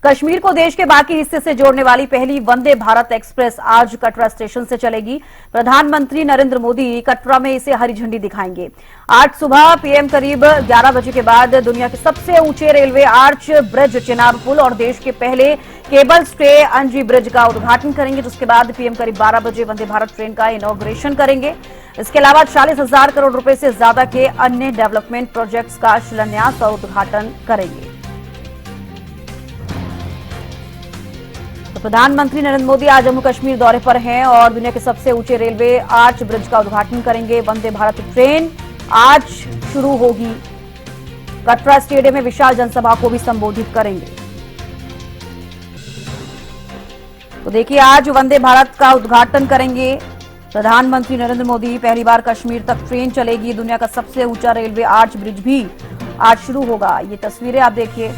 कश्मीर को देश के बाकी हिस्से से जोड़ने वाली पहली वंदे भारत एक्सप्रेस आज कटरा स्टेशन से चलेगी। प्रधानमंत्री नरेंद्र मोदी कटरा में इसे हरी झंडी दिखाएंगे। आज सुबह पीएम करीब 11 बजे के बाद दुनिया के सबसे ऊंचे रेलवे आर्च ब्रिज चिनाब पुल और देश के पहले केबल स्टे अंजी ब्रिज का उद्घाटन करेंगे, जिसके बाद पीएम करीब 12 बजे वंदे भारत ट्रेन का इनॉग्रेशन करेंगे। इसके अलावा 40,000 करोड़ रुपए से ज्यादा के अन्य डेवलपमेंट प्रोजेक्ट्स का शिलान्यास और उद्घाटन करेंगे। तो प्रधानमंत्री नरेंद्र मोदी आज जम्मू कश्मीर दौरे पर हैं और दुनिया के सबसे ऊंचे रेलवे आर्च ब्रिज का उद्घाटन करेंगे। वंदे भारत ट्रेन आज शुरू होगी। कटरा स्टेडियम में विशाल जनसभा को भी संबोधित करेंगे। तो देखिए, आज वंदे भारत का उद्घाटन करेंगे प्रधानमंत्री नरेंद्र मोदी। पहली बार कश्मीर तक ट्रेन चलेगी। दुनिया का सबसे ऊंचा रेलवे आर्च ब्रिज भी आज शुरू होगा। ये तस्वीरें आप देखिए।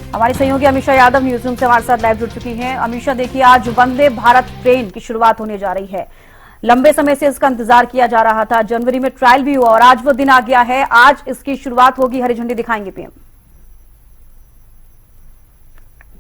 हमारी सहयोगी अमीषा यादव न्यूज रूम से हमारे साथ लाइव जुड़ चुकी हैं। अमीषा, देखिए, आज वंदे भारत ट्रेन की शुरुआत होने जा रही है। लंबे समय से इसका इंतजार किया जा रहा था। जनवरी में ट्रायल भी हुआ और आज वो दिन आ गया है। आज इसकी शुरुआत होगी, हरी झंडी दिखाएंगे पीएम।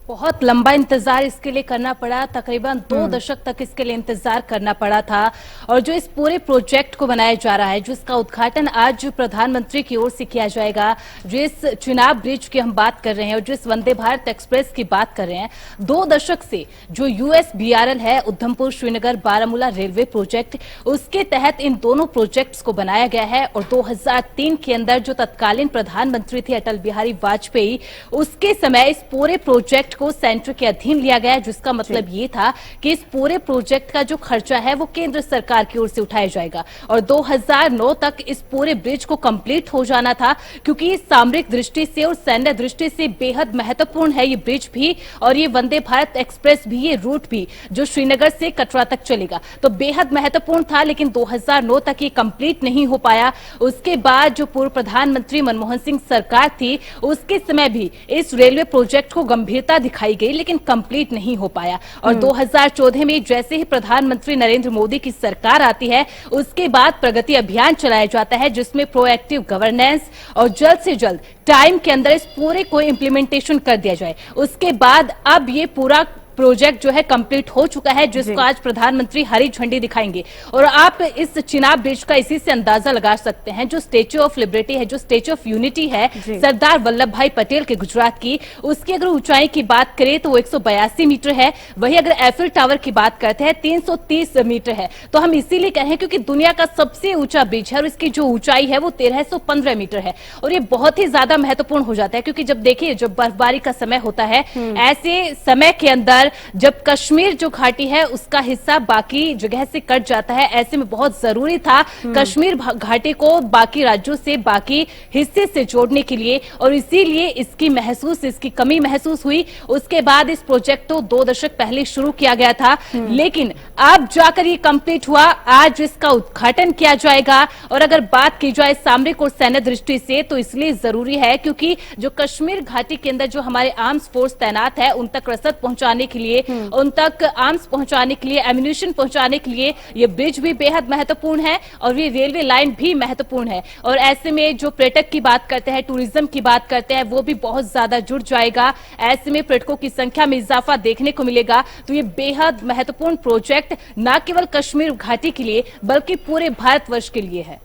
बहुत लंबा इंतजार इसके लिए करना पड़ा। तकरीबन 2 दशक तक इसके लिए इंतजार करना पड़ा था। और जो इस पूरे प्रोजेक्ट को बनाया जा रहा है, जिसका उद्घाटन आज प्रधानमंत्री की ओर से किया जाएगा, जिस चिनाब ब्रिज की हम बात कर रहे हैं और जिस वंदे भारत एक्सप्रेस की बात कर रहे हैं, 2 दशक से जो USBRL है, उधमपुर श्रीनगर बारामूला रेलवे प्रोजेक्ट, उसके तहत इन दोनों प्रोजेक्ट्स को बनाया गया है। और 2003 के अंदर जो तत्कालीन प्रधानमंत्री थे अटल बिहारी वाजपेयी, उसके समय इस पूरे प्रोजेक्ट को सेंटर के अधीन लिया गया, जिसका मतलब ये था कि इस पूरे प्रोजेक्ट का जो खर्चा है वो केंद्र सरकार की ओर से उठाया जाएगा। और 2009 तक इस पूरे ब्रिज को कंप्लीट हो जाना था, क्योंकि सामरिक दृष्टि से और सैन्य दृष्टि से बेहद महत्वपूर्ण है ये ब्रिज भी और ये वंदे भारत एक्सप्रेस भी, ये रूट भी जो श्रीनगर से कटरा तक चलेगा, तो बेहद महत्वपूर्ण था। लेकिन 2009 तक ये कंप्लीट नहीं हो पाया। उसके बाद जो पूर्व प्रधानमंत्री मनमोहन सिंह सरकार थी, उसके समय भी इस रेलवे प्रोजेक्ट को गंभीरता दिखाई गई, लेकिन कंप्लीट नहीं हो पाया। और 2014 में जैसे ही प्रधानमंत्री नरेंद्र मोदी की सरकार आती है, उसके बाद प्रगति अभियान चलाया जाता है, जिसमें प्रोएक्टिव गवर्नेंस और जल्द से जल्द टाइम के अंदर इस पूरे को इम्प्लीमेंटेशन कर दिया जाए। उसके बाद अब ये पूरा प्रोजेक्ट जो है कंप्लीट हो चुका है, जिसको आज प्रधानमंत्री हरी झंडी दिखाएंगे। और आप इस चिनाब ब्रिज का इसी से अंदाजा लगा सकते हैं। जो स्टेच्यू ऑफ लिबर्टी है, जो स्टेच्यू ऑफ यूनिटी है सरदार वल्लभ भाई पटेल के गुजरात की, उसकी अगर ऊंचाई की बात करें तो वो 182 मीटर है। वही अगर एफिल टावर की बात करते हैं 330 मीटर है। तो हम इसीलिए कह रहे हैं क्योंकि दुनिया का सबसे ऊंचा ब्रिज है और इसकी जो ऊंचाई है वो 1315 मीटर है। और ये बहुत ही ज्यादा महत्वपूर्ण हो जाता है, क्योंकि जब देखिए जब बर्फबारी का समय होता है, ऐसे समय के अंदर जब कश्मीर जो घाटी है उसका हिस्सा बाकी जगह से कट जाता है, ऐसे में बहुत जरूरी था कश्मीर घाटी को बाकी राज्यों से, बाकी हिस्से से जोड़ने के लिए। और इसीलिए इसकी कमी महसूस हुई। उसके बाद इस प्रोजेक्ट को 2 दशक पहले शुरू किया गया था, लेकिन अब जाकर ये कंप्लीट हुआ। आज इसका उद्घाटन किया जाएगा। और अगर बात की जाए सामरिक और सैन्य दृष्टि से, तो इसलिए जरूरी है क्योंकि जो कश्मीर घाटी के अंदर जो हमारे आर्म्स फोर्स तैनात है, उन तक रसद पहुंचाने के लिए, उन तक आर्म्स पहुंचाने के लिए, एम्यूनिशन पहुंचाने के लिए ये ब्रिज भी बेहद महत्वपूर्ण है और ये रेलवे लाइन भी महत्वपूर्ण है। और ऐसे में जो पर्यटक की बात करते हैं, टूरिज्म की बात करते हैं, वो भी बहुत ज्यादा जुड़ जाएगा। ऐसे में पर्यटकों की संख्या में इजाफा देखने को मिलेगा। तो ये बेहद महत्वपूर्ण प्रोजेक्ट न केवल कश्मीर घाटी के लिए बल्कि पूरे भारतवर्ष के लिए है।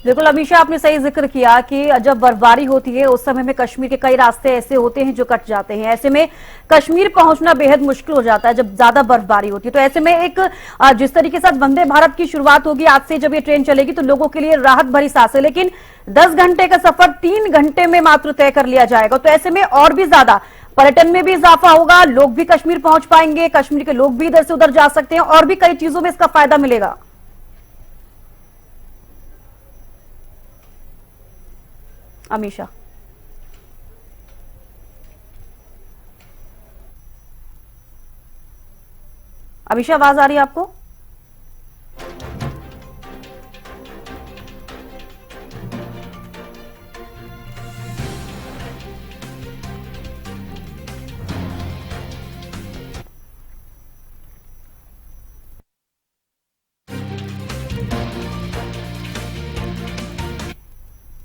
बिल्कुल अमीषा, आपने सही जिक्र किया कि जब बर्फबारी होती है उस समय में कश्मीर के कई रास्ते ऐसे होते हैं जो कट जाते हैं। ऐसे में कश्मीर पहुंचना बेहद मुश्किल हो जाता है जब ज्यादा बर्फबारी होती है। तो ऐसे में एक जिस तरीके से वंदे भारत की शुरुआत होगी आज से, जब ये ट्रेन चलेगी तो लोगों के लिए राहत भरी सांस है। लेकिन 10 घंटे का सफर 3 घंटे में मात्र तय कर लिया जाएगा। तो ऐसे में और भी ज्यादा पर्यटन में भी इजाफा होगा, लोग भी कश्मीर पहुंच पाएंगे, कश्मीर के लोग भी इधर से उधर जा सकते हैं और भी कई चीजों में इसका फायदा मिलेगा। अमीषा आवाज आ रही है आपको?